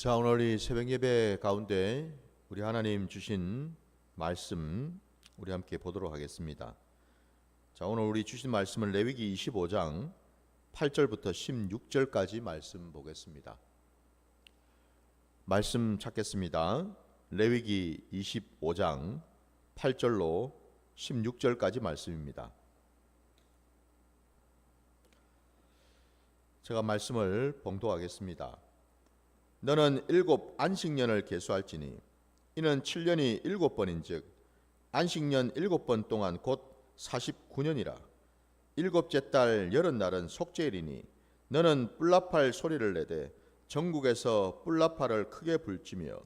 자, 오늘 이 새벽 예배 가운데 우리 하나님 주신 말씀 우리 함께 보도록 하겠습니다. 자, 오늘 우리 주신 말씀은 레위기 25장 8절부터 16절까지 말씀 보겠습니다. 말씀 찾겠습니다. 레위기 25장 8절로 16절까지 말씀입니다. 제가 말씀을 봉독하겠습니다. 너는 7 안식년을 계수할지니 이는 7년이 7번인즉 안식년 7번 동안 곧 49년이라. 7째 달 80날은 속죄일이니 너는 뿔나팔 소리를 내되 전국에서 뿔나팔을 크게 불지며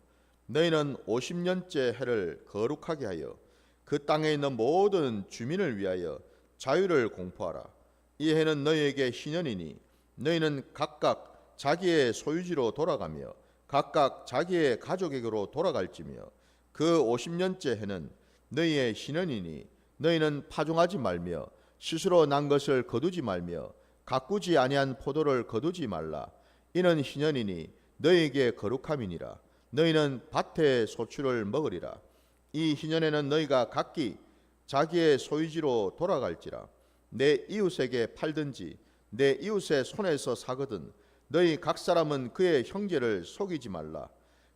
너희는 50년째 해를 거룩하게 하여 그 땅에 있는 모든 주민을 위하여 자유를 공포하라. 이 해는 너희에게 희년이니 너희는 각각 자기의 소유지로 돌아가며 각각 자기의 가족에게로 돌아갈지며 그 50년째 해는 너희의 희년이니 너희는 파종하지 말며 스스로 난 것을 거두지 말며 가꾸지 아니한 포도를 거두지 말라. 이는 희년이니 너희에게 거룩함이니라. 너희는 밭의 소출을 먹으리라. 이 희년에는 너희가 각기 자기의 소유지로 돌아갈지라. 내 이웃에게 팔든지 내 이웃의 손에서 사거든 너희 각 사람은 그의 형제를 속이지 말라.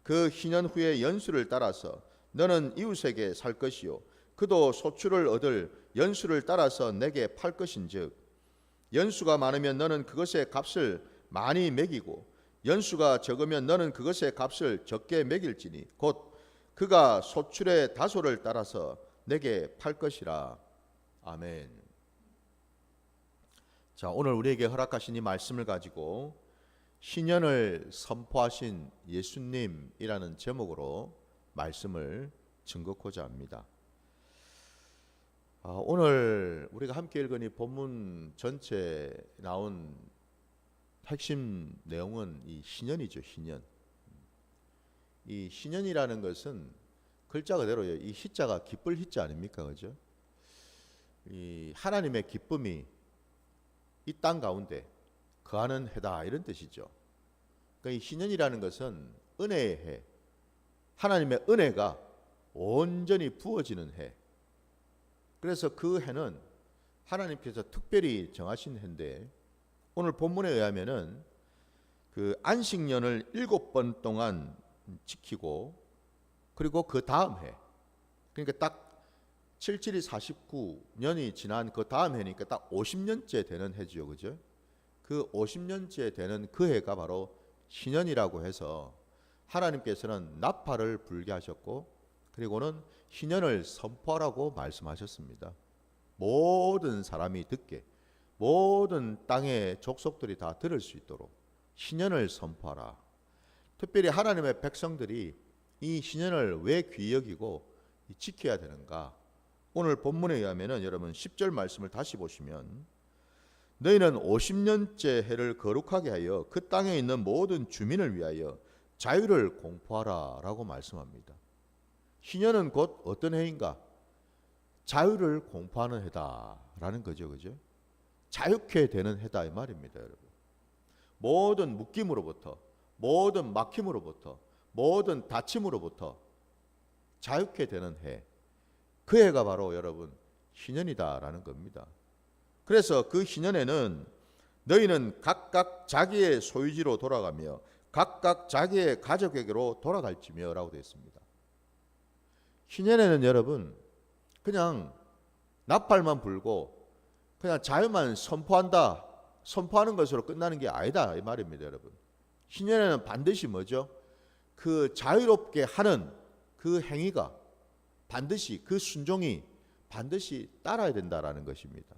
그 희년 후의 연수를 따라서 너는 이웃에게 살 것이요 그도 소출을 얻을 연수를 따라서 내게 팔 것인즉 연수가 많으면 너는 그것의 값을 많이 매기고 연수가 적으면 너는 그것의 값을 적게 매길지니 곧 그가 소출의 다소를 따라서 내게 팔 것이라. 아멘. 자, 오늘 우리에게 허락하신 이 말씀을 가지고 희년을 선포하신 예수님이라는 제목으로 말씀을 증거하고자 합니다. 오늘 우리가 함께 읽은 이 본문 전체에 나온 핵심 내용은 이 희년이죠. 희년. 이 희년이라는 것은 글자 그대로요. 이 희자가 기쁠 희자 아닙니까, 그죠? 이 하나님의 기쁨이 이 땅 가운데 거하는 해다 이런 뜻이죠. 그러니까 이 희년이라는 것은 은혜의 해, 하나님의 은혜가 온전히 부어지는 해. 그래서 그 해는 하나님께서 특별히 정하신 해인데 오늘 본문에 의하면은 그 안식년을 7번 동안 지키고 그리고 그 다음 해, 그러니까 딱 77이 49년이 지난 그 다음 해니까 딱 50년째 되는 해지요, 그죠? 그 50년째 되는 그 해가 바로 희년이라고 해서 하나님께서는 나팔을 불게 하셨고 그리고는 희년을 선포하라고 말씀하셨습니다. 모든 사람이 듣게, 모든 땅의 족속들이 다 들을 수 있도록 희년을 선포하라. 특별히 하나님의 백성들이 이 희년을 왜 귀히 여기고 지켜야 되는가? 오늘 본문에 의하면은 여러분 10절 말씀을 다시 보시면 너희는 50년째 해를 거룩하게 하여 그 땅에 있는 모든 주민을 위하여 자유를 공포하라 라고 말씀합니다. 희년은 곧 어떤 해인가? 자유를 공포하는 해다라는 거죠, 그죠? 자유케 되는 해다 이 말입니다, 여러분. 모든 묶임으로부터, 모든 막힘으로부터, 모든 다침으로부터 자유케 되는 해. 그 해가 바로 여러분 희년이다라는 겁니다. 그래서 그 희년에는 너희는 각각 자기의 소유지로 돌아가며 각각 자기의 가족에게로 돌아갈지며 라고 되어 있습니다. 희년에는 여러분 그냥 나팔만 불고 그냥 자유만 선포하는 것으로 끝나는 게 아니다 이 말입니다, 여러분. 희년에는 반드시 뭐죠? 그 자유롭게 하는 그 행위가 반드시 그 순종이 반드시 따라야 된다라는 것입니다.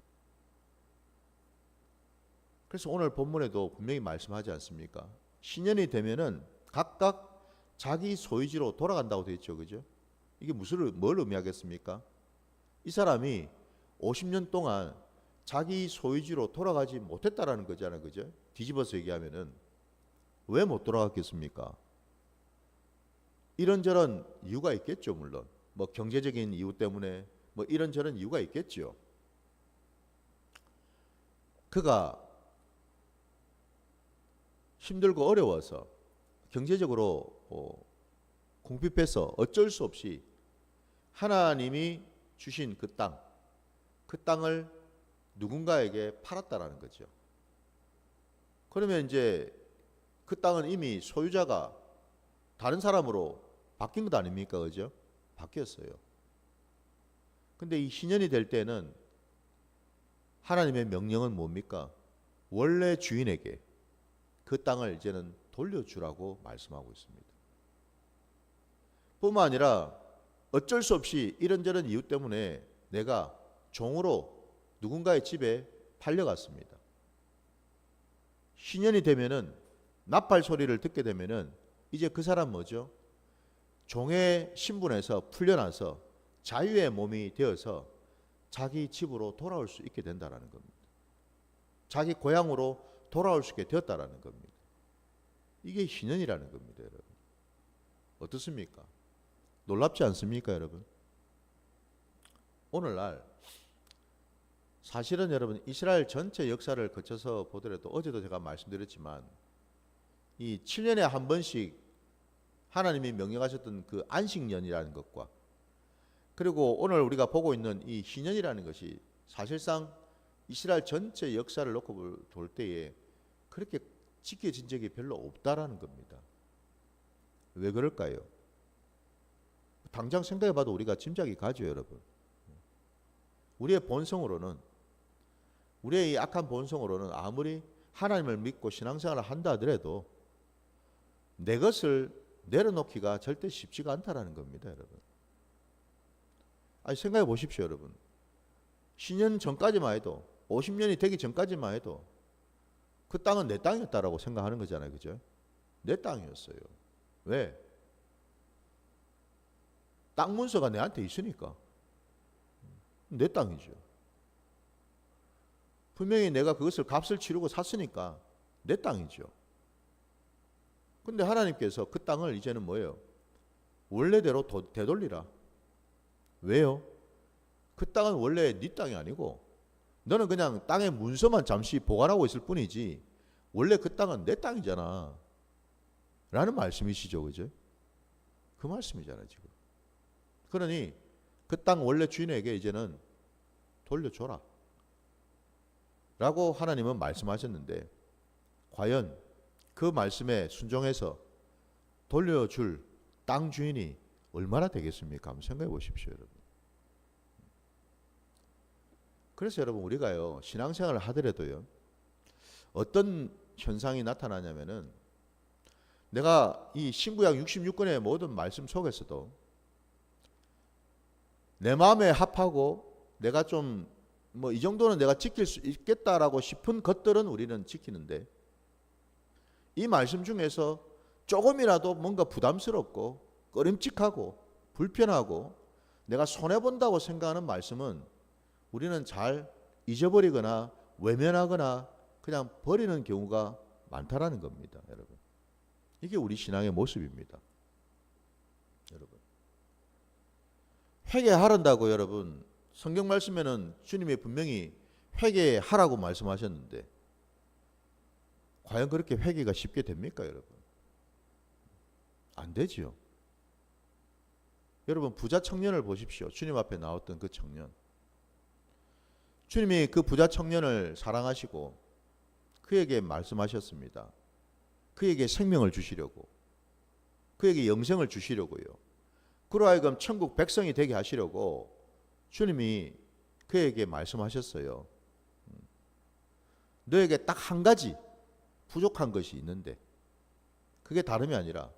그래서 오늘 본문에도 분명히 말씀하지 않습니까? 희년이 되면은 각각 자기 소유지로 돌아간다고 되어 있죠, 그죠? 이게 뭘 의미하겠습니까? 이 사람이 50년 동안 자기 소유지로 돌아가지 못했다라는 거잖아요, 그죠? 뒤집어서 얘기하면은 왜 못 돌아갔겠습니까? 이런저런 이유가 있겠죠, 물론. 뭐 경제적인 이유 때문에 뭐 이런저런 이유가 있겠죠. 그가 힘들고 어려워서 경제적으로 궁핍해서 어쩔 수 없이 하나님이 주신 그 땅을 누군가에게 팔았다라는 거죠. 그러면 이제 그 땅은 이미 소유자가 다른 사람으로 바뀐 것 아닙니까? 그죠? 바뀌었어요. 근데 이 신년이 될 때는 하나님의 명령은 뭡니까? 원래 주인에게 그 땅을 이제는 돌려주라고 말씀하고 있습니다. 뿐만 아니라 어쩔 수 없이 이런저런 이유 때문에 내가 종으로 누군가의 집에 팔려갔습니다. 신년이 되면은 나팔 소리를 듣게 되면은 이제 그 사람 뭐죠? 종의 신분에서 풀려나서 자유의 몸이 되어서 자기 집으로 돌아올 수 있게 된다라는 겁니다. 자기 고향으로 돌아올 수 있게 되었다라는 겁니다. 이게 신년이라는 겁니다, 여러분. 어떻습니까? 놀랍지 않습니까, 여러분? 오늘날 사실은 여러분 이스라엘 전체 역사를 거쳐서 보더라도 어제도 제가 말씀드렸지만 이 7년에 한 번씩 하나님이 명령하셨던 그 안식년이라는 것과 그리고 오늘 우리가 보고 있는 이 희년이라는 것이 사실상 이스라엘 전체 역사를 놓고 볼 때에 그렇게 지켜진 적이 별로 없다라는 겁니다. 왜 그럴까요? 당장 생각해봐도 우리가 짐작이 가죠, 여러분. 우리의 본성으로는, 우리의 이 악한 본성으로는 아무리 하나님을 믿고 신앙생활을 한다 하더라도 내 것을 내려놓기가 절대 쉽지가 않다라는 겁니다, 여러분. 아니 생각해 보십시오, 여러분. 신년 전까지만 해도 50년이 되기 전까지만 해도 그 땅은 내 땅이었다라고 생각하는 거잖아요, 그죠? 내 땅이었어요. 왜? 땅 문서가 내한테 있으니까 내 땅이죠. 분명히 내가 그것을 값을 치르고 샀으니까 내 땅이죠. 근데 하나님께서 그 땅을 이제는 뭐예요? 원래대로 되돌리라. 왜요? 그 땅은 원래 네 땅이 아니고 너는 그냥 땅의 문서만 잠시 보관하고 있을 뿐이지 원래 그 땅은 내 땅이잖아 라는 말씀이시죠, 그죠? 그 말씀이잖아요, 지금. 그러니 그 땅 원래 주인에게 이제는 돌려줘라 라고 하나님은 말씀하셨는데 과연 그 말씀에 순종해서 돌려줄 땅 주인이 얼마나 되겠습니까? 한번 생각해 보십시오, 여러분. 그래서 여러분 우리가요 신앙생활을 하더라도요 어떤 현상이 나타나냐면은 내가 이 신구약 66권의 모든 말씀 속에서도 내 마음에 합하고 내가 좀 뭐 이 정도는 내가 지킬 수 있겠다라고 싶은 것들은 우리는 지키는데 이 말씀 중에서 조금이라도 뭔가 부담스럽고 꺼림칙하고 불편하고 내가 손해본다고 생각하는 말씀은 우리는 잘 잊어버리거나 외면하거나 그냥 버리는 경우가 많다라는 겁니다, 여러분. 이게 우리 신앙의 모습입니다, 여러분. 회개하란다고 여러분 성경 말씀에는 주님이 분명히 회개하라고 말씀하셨는데 과연 그렇게 회개가 쉽게 됩니까, 여러분? 안 되지요. 여러분 부자 청년을 보십시오. 주님 앞에 나왔던 그 청년. 주님이 그 부자 청년을 사랑하시고 그에게 말씀하셨습니다. 그에게 생명을 주시려고, 그에게 영생을 주시려고요. 그로 하여금 천국 백성이 되게 하시려고 주님이 그에게 말씀하셨어요. 너에게 딱 한 가지 부족한 것이 있는데 그게 다름이 아니라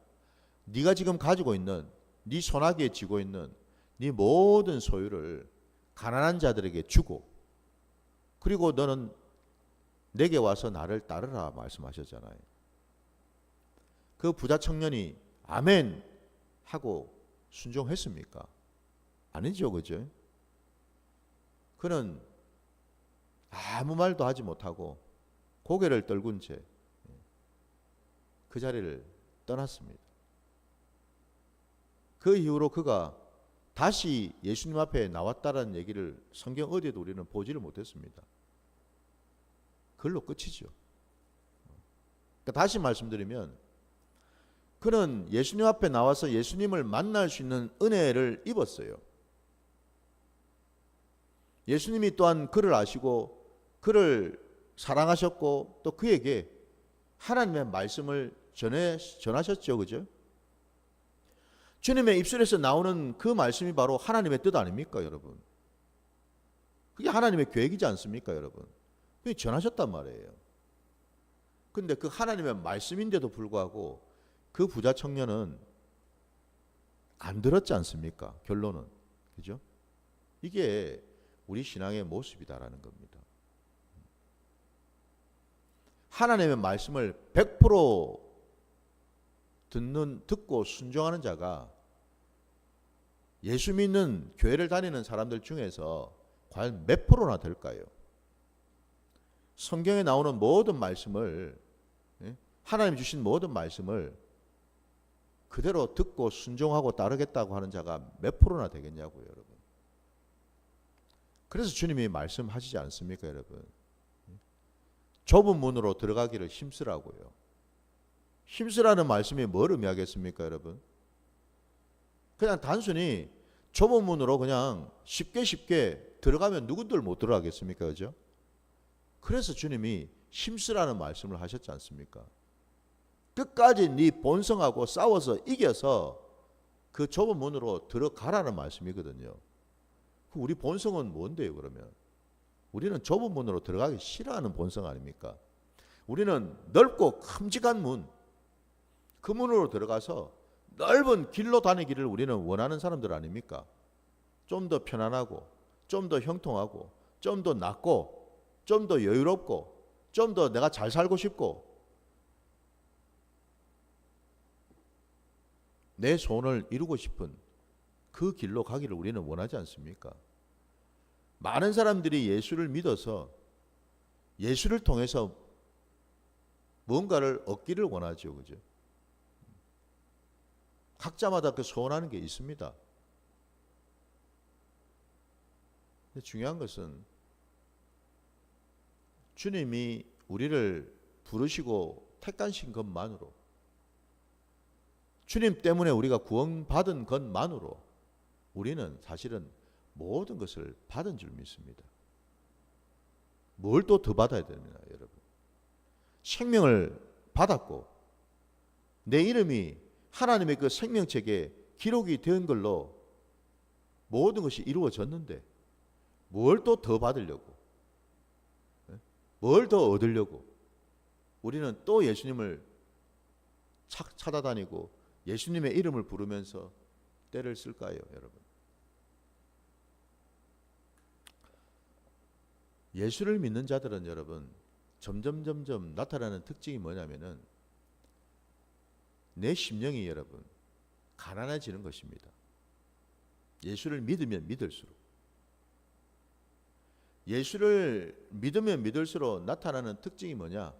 네가 지금 가지고 있는 네 손아귀에 쥐고 있는 네 모든 소유를 가난한 자들에게 주고 그리고 너는 내게 와서 나를 따르라 말씀하셨잖아요. 그 부자 청년이 아멘 하고 순종했습니까? 아니죠, 그죠? 그는 아무 말도 하지 못하고 고개를 떨군 채 그 자리를 떠났습니다. 그 이후로 그가 다시 예수님 앞에 나왔다라는 얘기를 성경 어디에도 우리는 보지를 못했습니다. 그걸로 끝이죠. 그러니까 다시 말씀드리면 그는 예수님 앞에 나와서 예수님을 만날 수 있는 은혜를 입었어요. 예수님이 또한 그를 아시고 그를 사랑하셨고 또 그에게 하나님의 말씀을 전하셨죠. 그죠? 주님의 입술에서 나오는 그 말씀이 바로 하나님의 뜻 아닙니까, 여러분? 그게 하나님의 계획이지 않습니까, 여러분? 그게 전하셨단 말이에요. 근데 그 하나님의 말씀인데도 불구하고 그 부자 청년은 안 들었지 않습니까? 결론은. 그죠? 이게 우리 신앙의 모습이다라는 겁니다. 하나님의 말씀을 100% 듣고 순종하는 자가 예수 믿는 교회를 다니는 사람들 중에서 과연 몇 프로나 될까요? 성경에 나오는 모든 말씀을, 하나님 주신 모든 말씀을 그대로 듣고 순종하고 따르겠다고 하는 자가 몇 프로나 되겠냐고요, 여러분. 그래서 주님이 말씀하시지 않습니까, 여러분? 좁은 문으로 들어가기를 힘쓰라고요. 힘쓰라는 말씀이 뭘 의미하겠습니까, 여러분? 그냥 단순히 좁은 문으로 그냥 쉽게 들어가면 누군들 못 들어가겠습니까, 그죠? 그래서 주님이 힘쓰라는 말씀을 하셨지 않습니까? 끝까지 네 본성하고 싸워서 이겨서 그 좁은 문으로 들어가라는 말씀이거든요. 우리 본성은 뭔데요, 그러면? 우리는 좁은 문으로 들어가기 싫어하는 본성 아닙니까? 우리는 넓고 큼직한 문, 그 문으로 들어가서 넓은 길로 다니기를 우리는 원하는 사람들 아닙니까? 좀 더 편안하고, 좀 더 형통하고, 좀 더 낫고, 좀 더 여유롭고, 좀 더 내가 잘 살고 싶고, 내 소원을 이루고 싶은 그 길로 가기를 우리는 원하지 않습니까? 많은 사람들이 예수를 믿어서 예수를 통해서 뭔가를 얻기를 원하죠. 그죠? 각자마다 그 소원하는 게 있습니다. 근데 중요한 것은 주님이 우리를 부르시고 택하신 것만으로, 주님 때문에 우리가 구원받은 것만으로 우리는 사실은 모든 것을 받은 줄 믿습니다. 뭘 또 더 받아야 됩니다, 여러분. 생명을 받았고 내 이름이 하나님의 그 생명책에 기록이 된 걸로 모든 것이 이루어졌는데 뭘 또 더 받으려고, 뭘 더 얻으려고 우리는 또 예수님을 찾아다니고 예수님의 이름을 부르면서 때를 쓸까요, 여러분? 예수를 믿는 자들은 여러분 점점 나타나는 특징이 뭐냐면은 내 심령이 여러분 가난해지는 것입니다. 예수를 믿으면 믿을수록, 예수를 믿으면 믿을수록 나타나는 특징이 뭐냐?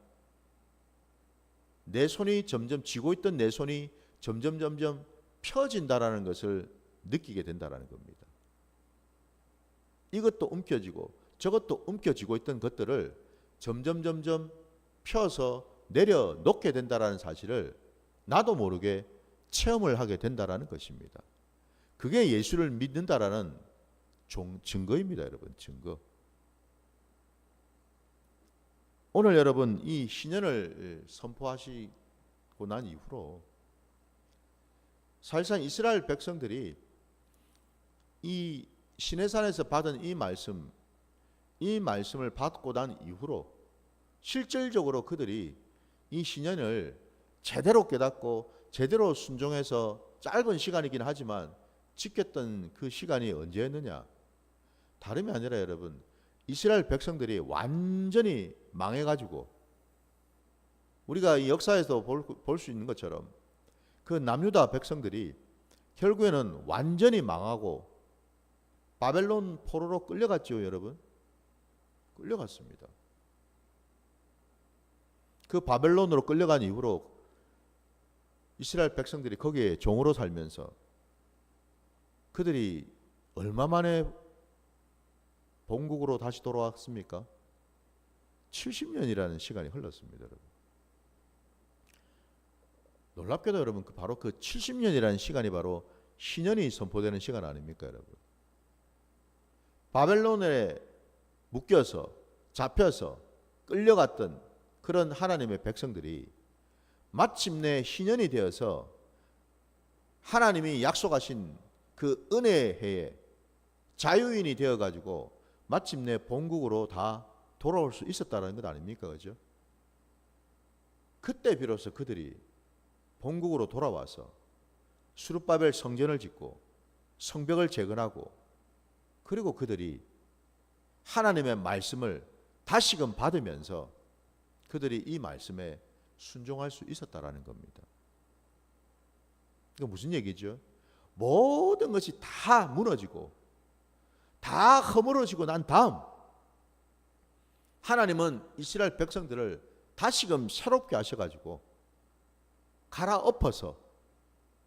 내 손이 점점 쥐고 있던 내 손이 점점 펴진다라는 것을 느끼게 된다라는 겁니다. 이것도 움켜쥐고 저것도 움켜쥐고 있던 것들을 점점 펴서 내려놓게 된다라는 사실을 나도 모르게 체험을 하게 된다라는 것입니다. 그게 예수를 믿는다라는 증거입니다, 여러분. 증거. 오늘 여러분 이 신년을 선포하시고 난 이후로 사실상 이스라엘 백성들이 이 시내산에서 받은 이 말씀을 받고 난 이후로 실질적으로 그들이 이 신년을 제대로 깨닫고 제대로 순종해서 짧은 시간이긴 하지만 지켰던 그 시간이 언제였느냐? 다름이 아니라 여러분 이스라엘 백성들이 완전히 망해가지고 우리가 이 역사에서 볼 수 있는 것처럼 그 남유다 백성들이 결국에는 완전히 망하고 바벨론 포로로 끌려갔죠, 여러분. 끌려갔습니다. 그 바벨론으로 끌려간 이후로 이스라엘 백성들이 거기에 종으로 살면서 그들이 얼마 만에 본국으로 다시 돌아왔습니까? 70년이라는 시간이 흘렀습니다, 여러분. 놀랍게도 여러분 바로 그 70년이라는 시간이 바로 신년이 선포되는 시간 아닙니까 여러분? 바벨론에 묶여서 잡혀서 끌려갔던 그런 하나님의 백성들이 마침내 신년이 되어서 하나님이 약속하신 그 은혜의 해에 자유인이 되어가지고 마침내 본국으로 다 돌아올 수 있었다는 것 아닙니까? 그죠? 그때 비로소 그들이 본국으로 돌아와서 수룹바벨 성전을 짓고 성벽을 재건하고 그리고 그들이 하나님의 말씀을 다시금 받으면서 그들이 이 말씀에 순종할 수 있었다라는 겁니다. 이거 무슨 얘기죠? 모든 것이 다 무너지고 다 허물어지고 난 다음 하나님은 이스라엘 백성들을 다시금 새롭게 하셔가지고 갈아엎어서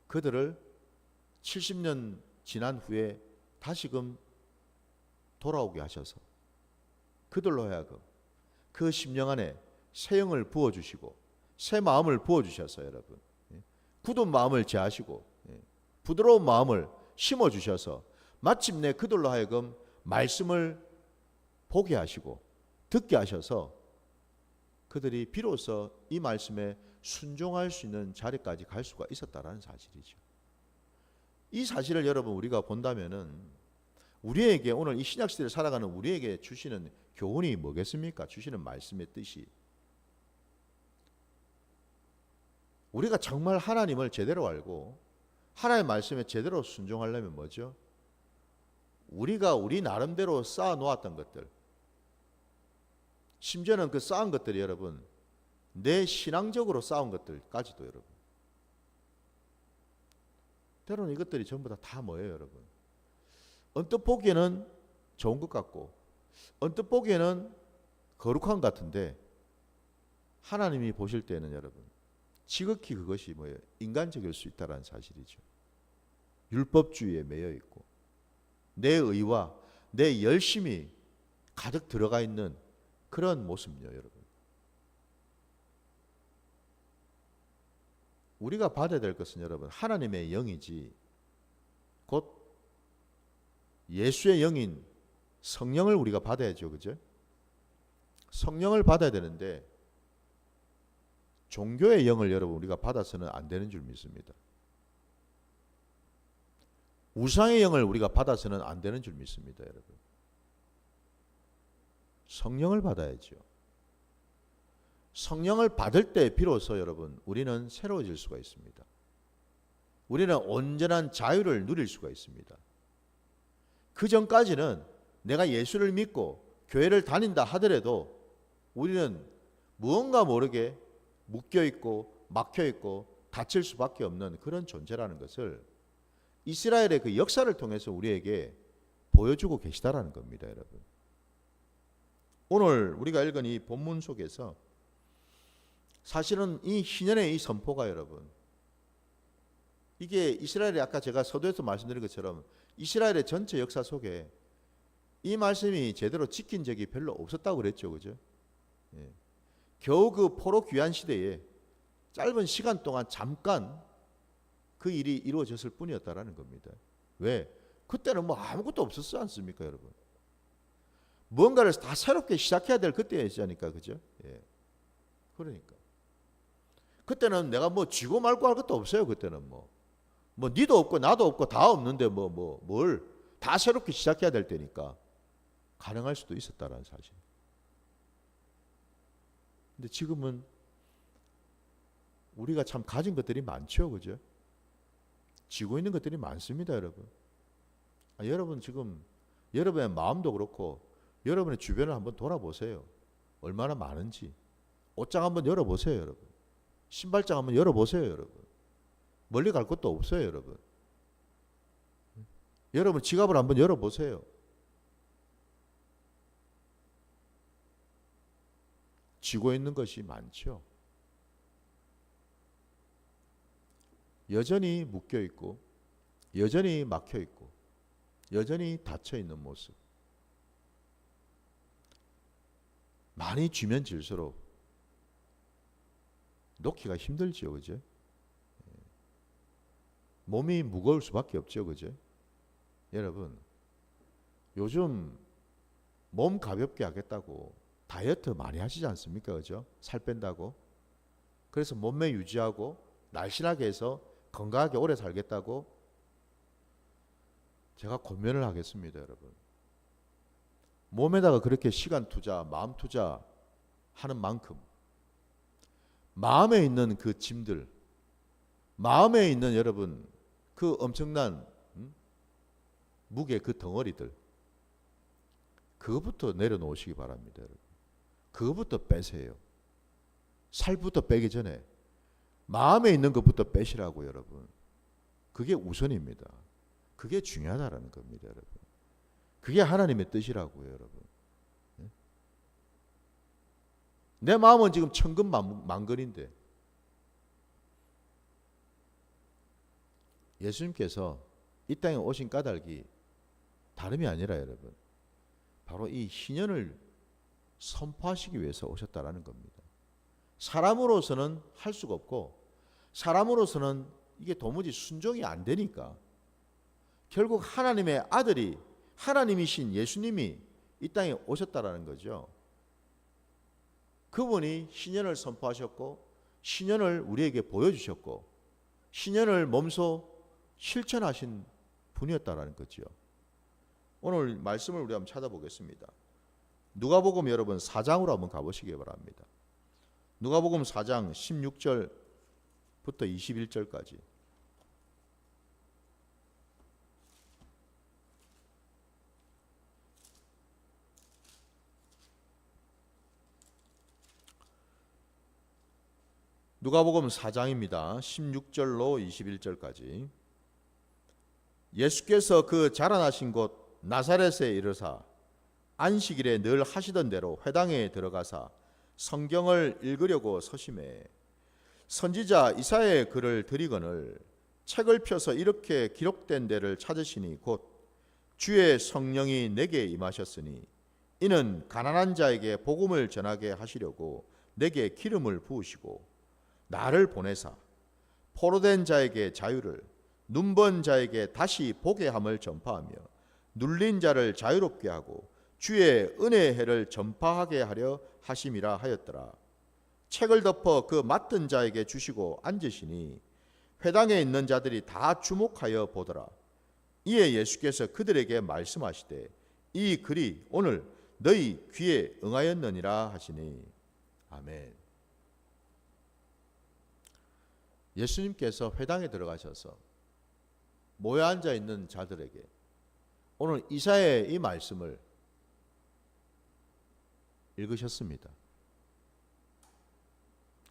그들을 70년 지난 후에 다시금 돌아오게 하셔서 그들로 하여금 그 심령 안에 새 영을 부어주시고 새 마음을 부어주셔서 여러분 굳은 마음을 제하시고 부드러운 마음을 심어주셔서 마침내 그들로 하여금 말씀을 보게 하시고 듣게 하셔서 그들이 비로소 이 말씀에 순종할 수 있는 자리까지 갈 수가 있었다라는 사실이죠. 이 사실을 여러분 우리가 본다면은 우리에게 오늘 이 신약 시대를 살아가는 우리에게 주시는 교훈이 뭐겠습니까? 주시는 말씀의 뜻이 우리가 정말 하나님을 제대로 알고 하나님의 말씀에 제대로 순종하려면 뭐죠? 우리가 우리 나름대로 쌓아 놓았던 것들 심지어는 그 쌓은 것들이 여러분 내 신앙적으로 쌓은 것들까지도 여러분 때로는 이것들이 전부 다 뭐예요 여러분? 언뜻 보기에는 좋은 것 같고 언뜻 보기에는 거룩한 것 같은데 하나님이 보실 때는 여러분 지극히 그것이 뭐예요? 인간적일 수 있다는 사실이죠. 율법주의에 매여 있고 내 의와 내 열심이 가득 들어가 있는 그런 모습이요 여러분. 우리가 받아야 될 것은 여러분 하나님의 영이지 곧 예수의 영인 성령을 우리가 받아야죠. 그죠? 성령을 받아야 되는데 종교의 영을 여러분 우리가 받아서는 안 되는 줄 믿습니다. 우상의 영을 우리가 받아서는 안 되는 줄 믿습니다. 여러분. 성령을 받아야죠. 성령을 받을 때 비로소 여러분 우리는 새로워질 수가 있습니다. 우리는 온전한 자유를 누릴 수가 있습니다. 그 전까지는 내가 예수를 믿고 교회를 다닌다 하더라도 우리는 무언가 모르게 묶여있고 막혀있고 다칠 수밖에 없는 그런 존재라는 것을 이스라엘의 그 역사를 통해서 우리에게 보여주고 계시다라는 겁니다. 여러분. 오늘 우리가 읽은 이 본문 속에서 사실은 이 신년의 이 선포가 여러분 이게 이스라엘의 아까 제가 서두에서 말씀드린 것처럼 이스라엘의 전체 역사 속에 이 말씀이 제대로 지킨 적이 별로 없었다고 그랬죠. 그죠? 예. 겨우 그 포로 귀환 시대에 짧은 시간 동안 잠깐 그 일이 이루어졌을 뿐이었다라는 겁니다. 왜? 그때는 뭐 아무것도 없었지 않습니까, 여러분? 뭔가를 다 새롭게 시작해야 될 그때였으니까, 그죠? 예. 그러니까 그때는 내가 뭐 쥐고 말고 할 것도 없어요. 그때는 뭐 니도 없고 나도 없고 다 없는데 뭘 다 새롭게 시작해야 될 때니까 가능할 수도 있었다라는 사실. 근데 지금은 우리가 참 가진 것들이 많죠, 그죠? 쥐고 있는 것들이 많습니다, 여러분. 여러분 지금 여러분의 마음도 그렇고 여러분의 주변을 한번 돌아보세요. 얼마나 많은지. 옷장 한번 열어보세요, 여러분. 신발장 한번 열어보세요, 여러분. 멀리 갈 것도 없어요, 여러분. 여러분 지갑을 한번 열어보세요. 쥐고 있는 것이 많죠. 여전히 묶여 있고 여전히 막혀 있고 여전히 닫혀 있는 모습. 많이 쥐면 질수록 놓기가 힘들지요, 그죠? 몸이 무거울 수밖에 없죠. 그죠? 여러분, 요즘 몸 가볍게 하겠다고 다이어트 많이 하시지 않습니까? 그죠? 살 뺀다고. 그래서 몸매 유지하고 날씬하게 해서 건강하게 오래 살겠다고 제가 권면을 하겠습니다, 여러분. 몸에다가 그렇게 시간 투자, 마음 투자 하는 만큼 마음에 있는 그 짐들, 마음에 있는 여러분 그 엄청난 무게 그 덩어리들, 그것부터 내려놓으시기 바랍니다, 여러분. 그것부터 빼세요. 살부터 빼기 전에 마음에 있는 것부터 빼시라고, 여러분. 그게 우선입니다. 그게 중요하다라는 겁니다, 여러분. 그게 하나님의 뜻이라고요, 여러분. 내 마음은 지금 천근만근인데 예수님께서 이 땅에 오신 까닭이 다름이 아니라, 여러분, 바로 이 신년을 선포하시기 위해서 오셨다라는 겁니다. 사람으로서는 할 수가 없고 사람으로서는 이게 도무지 순종이 안 되니까 결국 하나님의 아들이, 하나님이신 예수님이 이 땅에 오셨다라는 거죠. 그분이 신년을 선포하셨고 신년을 우리에게 보여주셨고 신년을 몸소 실천하신 분이었다라는 거죠. 오늘 말씀을 우리 한번 찾아보겠습니다. 누가복음 여러분 4장으로 한번 가보시기 바랍니다. 누가복음 4장 16절부터 21절까지. 누가복음 4장입니다. 16절로 21절까지. 예수께서 그 자라나신 곳 나사렛에 이르사 안식일에 늘 하시던 대로 회당에 들어가사 성경을 읽으려고 서심해 선지자 이사야의 글을 들이거늘 책을 펴서 이렇게 기록된 데를 찾으시니 곧 주의 성령이 내게 임하셨으니 이는 가난한 자에게 복음을 전하게 하시려고 내게 기름을 부으시고 나를 보내사 포로된 자에게 자유를 눈먼 자에게 다시 보게 함을 전파하며 눌린 자를 자유롭게 하고 주의 은혜의 해를 전파하게 하려 하심이라 하였더라. 책을 덮어 그 맡은 자에게 주시고 앉으시니 회당에 있는 자들이 다 주목하여 보더라. 이에 예수께서 그들에게 말씀하시되 이 글이 오늘 너희 귀에 응하였느니라 하시니. 아멘. 예수님께서 회당에 들어가셔서 모여 앉아 있는 자들에게 오늘 이사야의 이 말씀을 읽으셨습니다.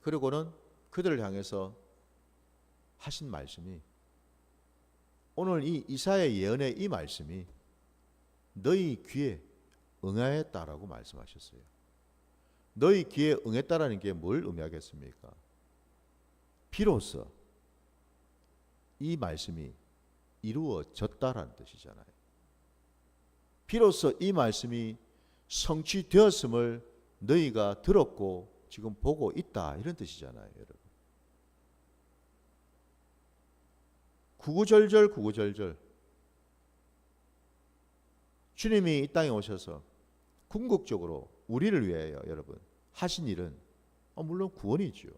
그리고는 그들을 향해서 하신 말씀이 오늘 이 이사야의 예언의 이 말씀이 너희 귀에 응하였다라고 말씀하셨어요. 너희 귀에 응했다라는 게 뭘 의미하겠습니까? 비로소 이 말씀이 이루어졌다라는 뜻이잖아요. 비로소 이 말씀이 성취되었음을 너희가 들었고 지금 보고 있다, 이런 뜻이잖아요, 여러분. 구구절절 주님이 이 땅에 오셔서 궁극적으로 우리를 위하여 여러분 하신 일은 물론 구원이죠.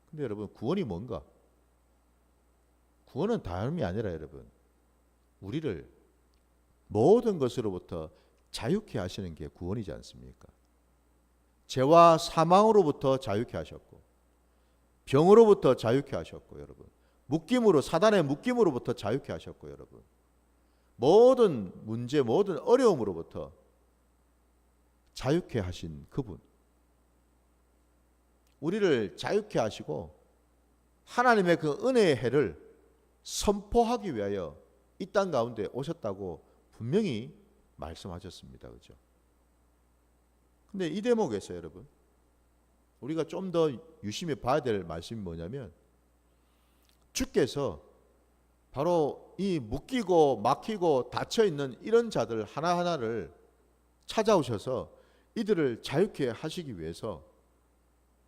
근데 여러분 구원이 뭔가? 구원은 다름이 아니라 여러분 우리를 모든 것으로부터 자유케 하시는 게 구원이지 않습니까? 죄와 사망으로부터 자유케 하셨고 병으로부터 자유케 하셨고 여러분 묶임으로 사단의 묶임으로부터 자유케 하셨고 여러분 모든 문제 모든 어려움으로부터 자유케 하신 그분, 우리를 자유케 하시고 하나님의 그 은혜의 해를 선포하기 위하여 이 땅 가운데 오셨다고 분명히 말씀하셨습니다. 그렇죠? 근데 이 대목에서 여러분 우리가 좀 더 유심히 봐야 될 말씀이 뭐냐면 주께서 바로 이 묶이고 막히고 닫혀있는 이런 자들 하나하나를 찾아오셔서 이들을 자유케 하시기 위해서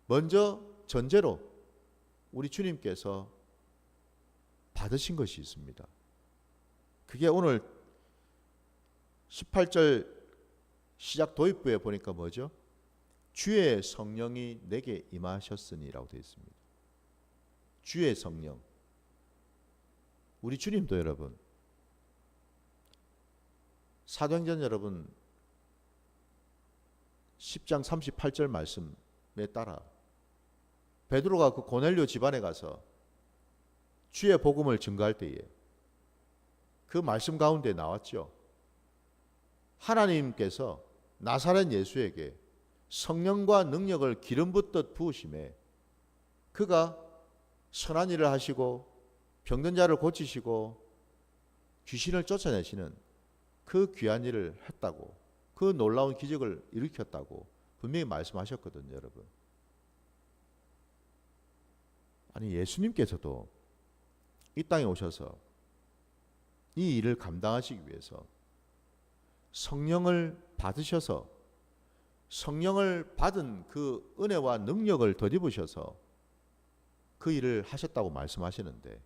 먼저 전제로 우리 주님께서 받으신 것이 있습니다. 그게 오늘 18절 시작 도입부에 보니까 뭐죠? 주의 성령이 내게 임하셨으니라고 되어 있습니다. 주의 성령. 우리 주님도 여러분, 사도행전 여러분 10장 38절 말씀에 따라 베드로가 그 고넬료 집안에 가서 주의 복음을 증거할 때에 그 말씀 가운데 나왔죠. 하나님께서 나사렛 예수에게 성령과 능력을 기름 붓듯 부으심에 그가 선한 일을 하시고 병든 자를 고치시고 귀신을 쫓아내시는 그 귀한 일을 했다고, 그 놀라운 기적을 일으켰다고 분명히 말씀하셨거든요, 여러분. 아니, 예수님께서도 이 땅에 오셔서 이 일을 감당하시기 위해서 성령을 받으셔서 성령을 받은 그 은혜와 능력을 덧입으셔서 그 일을 하셨다고 말씀하시는데,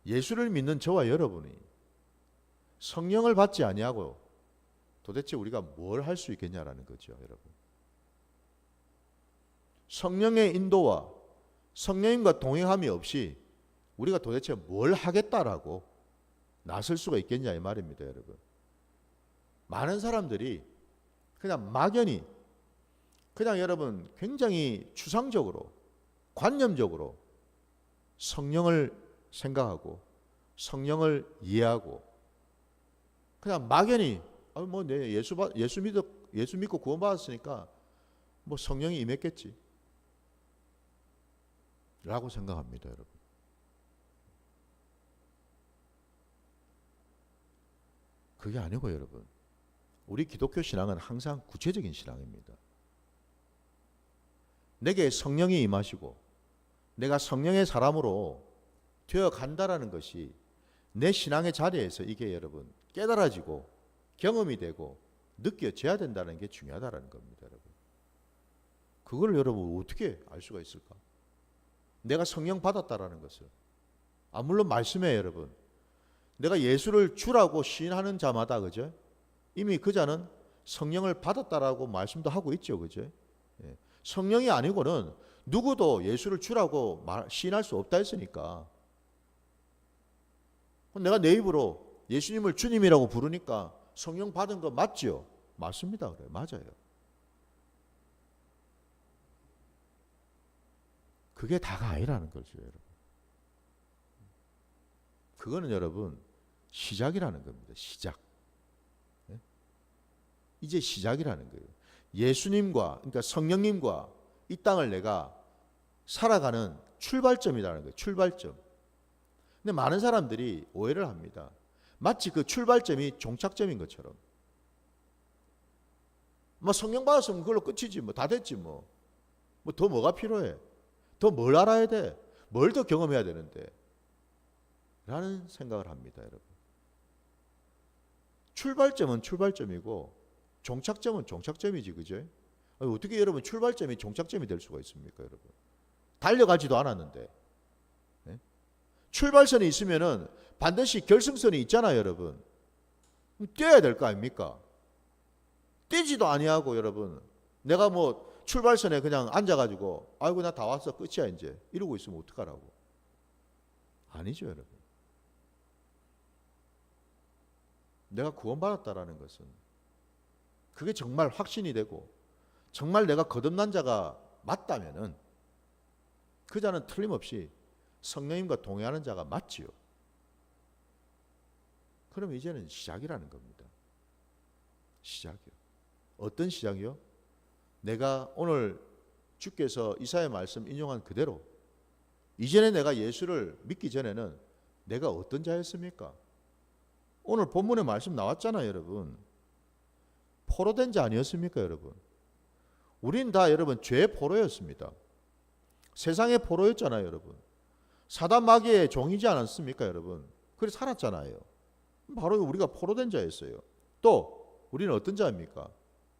예수를 믿는 저와 여러분이 성령을 받지 아니하고 도대체 우리가 뭘 할 수 있겠냐라는 거죠, 여러분. 성령의 인도와 성령님과 동행함이 없이 우리가 도대체 뭘 하겠다라고 나설 수가 있겠냐 이 말입니다, 여러분. 많은 사람들이 그냥 막연히, 그냥 여러분 굉장히 추상적으로, 관념적으로 성령을 생각하고 성령을 이해하고 그냥 막연히 뭐 내 예수 믿고 구원받았으니까 뭐 성령이 임했겠지 라고 생각합니다, 여러분. 그게 아니고 여러분, 우리 기독교 신앙은 항상 구체적인 신앙입니다. 내게 성령이 임하시고 내가 성령의 사람으로 되어 간다라는 것이 내 신앙의 자리에서 이게 여러분 깨달아지고 경험이 되고 느껴져야 된다는 게 중요하다는 겁니다, 여러분. 그걸 여러분 어떻게 알 수가 있을까? 내가 성령 받았다라는 것을. 물론 말씀에 여러분, 내가 예수를 주라고 시인하는 자마다, 그죠? 이미 그 자는 성령을 받았다라고 말씀도 하고 있죠, 그죠? 예. 성령이 아니고는 누구도 예수를 주라고 시인할 수 없다 했으니까. 내가 내 입으로 예수님을 주님이라고 부르니까 성령 받은 거 맞죠? 맞습니다, 그래요. 맞아요. 그게 다가 아니라는 거죠, 여러분. 그거는 여러분 시작이라는 겁니다. 시작. 네? 이제 시작이라는 거예요. 예수님과, 그러니까 성령님과 이 땅을 내가 살아가는 출발점이라는 거예요. 출발점. 근데 많은 사람들이 오해를 합니다. 마치 그 출발점이 종착점인 것처럼. 뭐 성령 받았으면 그걸로 끝이지, 뭐 다 됐지, 뭐 더 뭐가 필요해? 더 뭘 알아야 돼? 뭘 더 경험해야 되는데? 라는 생각을 합니다, 여러분. 출발점은 출발점이고 종착점은 종착점이지, 그죠? 어떻게 여러분 출발점이 종착점이 될 수가 있습니까, 여러분? 달려가지도 않았는데. 네? 출발선이 있으면은 반드시 결승선이 있잖아요, 여러분. 뛰어야 될 거 아닙니까? 뛰지도 아니하고 여러분, 내가 뭐 출발선에 그냥 앉아가지고 아이고 나 다 왔어 끝이야 이제 이러고 있으면 어떡하라고? 아니죠, 여러분. 내가 구원받았다라는 것은 그게 정말 확신이 되고 정말 내가 거듭난 자가 맞다면은 그 자는 틀림없이 성령님과 동행하는 자가 맞지요. 그럼 이제는 시작이라는 겁니다. 시작이요. 어떤 시작이요? 내가 오늘 주께서 이사야 말씀 인용한 그대로 이전에 내가 예수를 믿기 전에는 내가 어떤 자였습니까? 오늘 본문에 말씀 나왔잖아요, 여러분. 포로된 자 아니었습니까, 여러분? 우린 다 여러분 죄의 포로였습니다. 세상의 포로였잖아요, 여러분. 사단 마귀의 종이지 않았습니까, 여러분? 그래서 살았잖아요. 바로 우리가 포로된 자였어요. 또 우리는 어떤 자입니까?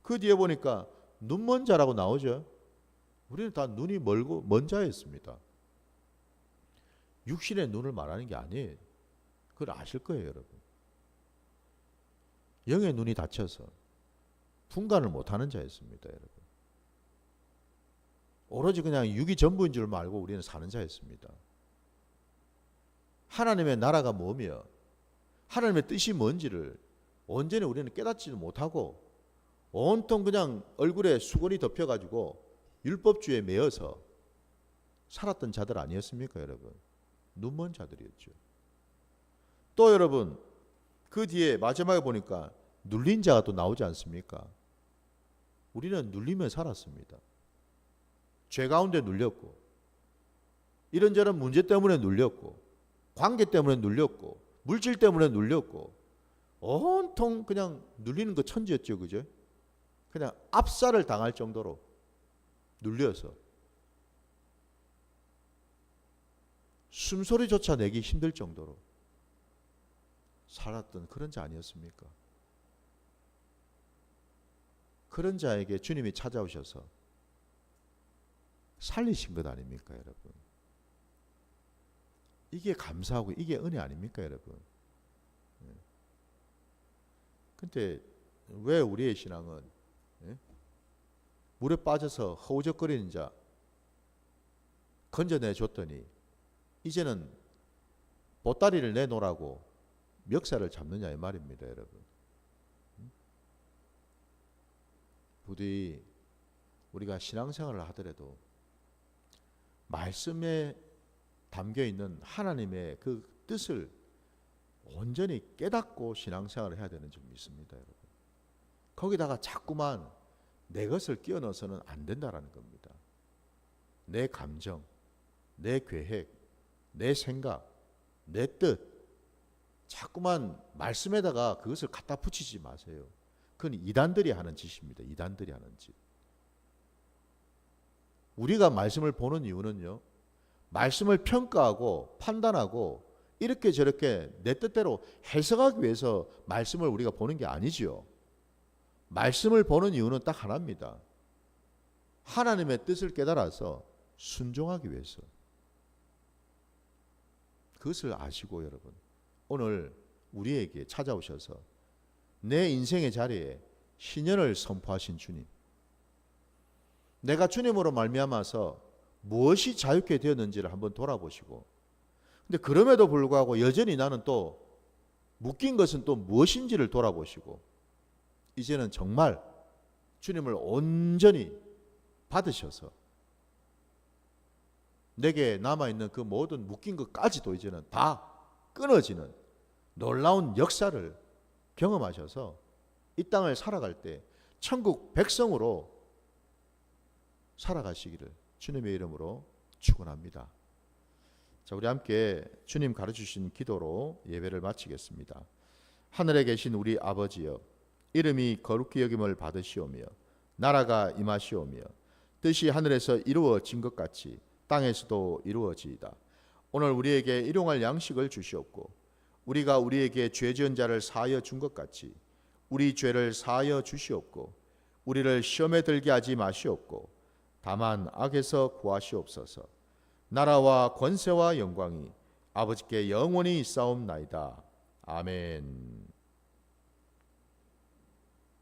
그 뒤에 보니까 눈먼 자라고 나오죠. 우리는 다 눈이 멀고 먼 자였습니다. 육신의 눈을 말하는 게 아니에요. 그걸 아실 거예요, 여러분. 영의 눈이 닫혀서 분간을 못하는 자였습니다, 여러분. 오로지 그냥 육이 전부인 줄 알고 우리는 사는 자였습니다. 하나님의 나라가 뭐며 하나님의 뜻이 뭔지를 온전히 우리는 깨닫지도 못하고 온통 그냥 얼굴에 수건이 덮여가지고 율법주의에 매여서 살았던 자들 아니었습니까, 여러분? 눈먼 자들이었죠. 또 여러분, 그 뒤에 마지막에 보니까 눌린 자가 또 나오지 않습니까? 우리는 눌리며 살았습니다. 죄 가운데 눌렸고, 이런저런 문제 때문에 눌렸고, 관계 때문에 눌렸고, 물질 때문에 눌렸고, 온통 그냥 눌리는 거 천지였죠, 그죠? 그냥 압살을 당할 정도로 눌려서 숨소리조차 내기 힘들 정도로 살았던 그런 자 아니었습니까? 그런 자에게 주님이 찾아오셔서 살리신 것 아닙니까, 여러분? 이게 감사하고 이게 은혜 아닙니까, 여러분? 근데 왜 우리의 신앙은 물에 빠져서 허우적거리는 자 건져내 줬더니 이제는 보따리를 내놓으라고 멱살을 잡느냐 이 말입니다, 여러분. 부디 우리가 신앙생활을 하더라도 말씀에 담겨 있는 하나님의 그 뜻을 온전히 깨닫고 신앙생활을 해야 되는 점이 있습니다, 여러분. 거기다가 자꾸만 내 것을 끼워 넣어서는 안 된다라는 겁니다. 내 감정, 내 계획, 내 생각, 내 뜻, 자꾸만 말씀에다가 그것을 갖다 붙이지 마세요. 그건 이단들이 하는 짓입니다. 이단들이 하는 짓. 우리가 말씀을 보는 이유는요, 말씀을 평가하고 판단하고 이렇게 저렇게 내 뜻대로 해석하기 위해서 말씀을 우리가 보는 게 아니지요. 말씀을 보는 이유는 딱 하나입니다. 하나님의 뜻을 깨달아서 순종하기 위해서. 그것을 아시고 여러분, 오늘 우리에게 찾아오셔서 내 인생의 자리에 신연을 선포하신 주님, 내가 주님으로 말미암아서 무엇이 자유케 되었는지를 한번 돌아보시고, 근데 그럼에도 불구하고 여전히 나는 또 묶인 것은 또 무엇인지를 돌아보시고, 이제는 정말 주님을 온전히 받으셔서 내게 남아있는 그 모든 묶인 것까지도 이제는 다 끊어지는 놀라운 역사를 경험하셔서 이 땅을 살아갈 때 천국 백성으로 살아가시기를 주님의 이름으로 축원합니다. 자, 우리 함께 주님 가르치신 기도로 예배를 마치겠습니다. 하늘에 계신 우리 아버지여, 이름이 거룩히 여김을 받으시오며 나라가 임하시오며 뜻이 하늘에서 이루어진 것 같이 땅에서도 이루어지이다. 오늘 우리에게 일용할 양식을 주시옵고 우리가 우리에게 죄 지은 자를 사하여 준 것 같이 우리 죄를 사하여 주시옵고 우리를 시험에 들게 하지 마시옵고 다만 악에서 구하시옵소서. 나라와 권세와 영광이 아버지께 영원히 있사옵나이다. 아멘.